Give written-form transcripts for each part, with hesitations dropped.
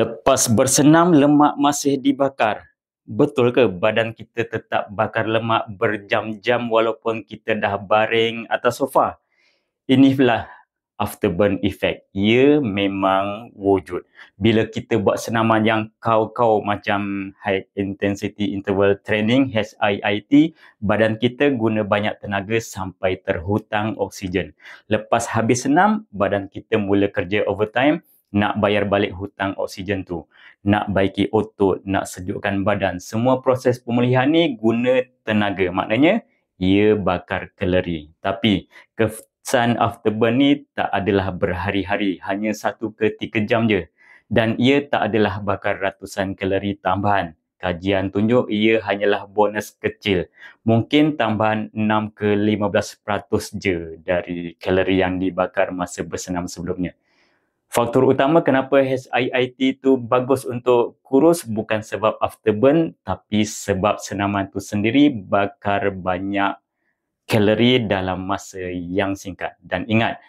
Lepas bersenam, lemak masih dibakar. Betul ke badan kita tetap bakar lemak berjam-jam walaupun kita dah baring atas sofa? Inilah afterburn effect. Ia memang wujud. Bila kita buat senaman yang kau-kau macam high intensity interval training, HIIT, badan kita guna banyak tenaga sampai terhutang oksigen. Lepas habis senam, badan kita mula kerja overtime, nak bayar balik hutang oksigen tu, nak baiki otot, nak sejukkan badan. Semua proses pemulihan ni guna tenaga. Maknanya, ia bakar kalori. Tapi, kesan afterburn ni tak adalah berhari-hari, hanya 1 ke 3 jam je. Dan ia tak adalah bakar ratusan kalori tambahan. Kajian tunjuk ia hanyalah bonus kecil. Mungkin tambahan 6 ke 15% je dari kalori yang dibakar masa bersenam sebelumnya. Faktor utama kenapa HIIT tu bagus untuk kurus bukan sebab afterburn, tapi sebab senaman tu sendiri bakar banyak kalori dalam masa yang singkat. Dan ingat,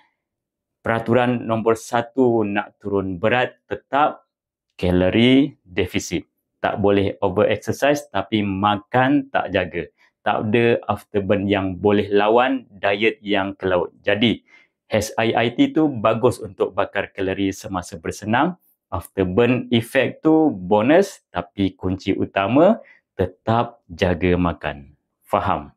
peraturan nombor 1 nak turun berat tetap kalori defisit. Tak boleh over exercise tapi makan tak jaga. Tak ada afterburn yang boleh lawan diet yang ke laut. Jadi, HIIT tu bagus untuk bakar kalori semasa bersenam. Afterburn effect tu bonus, tapi kunci utama tetap jaga makan. Faham?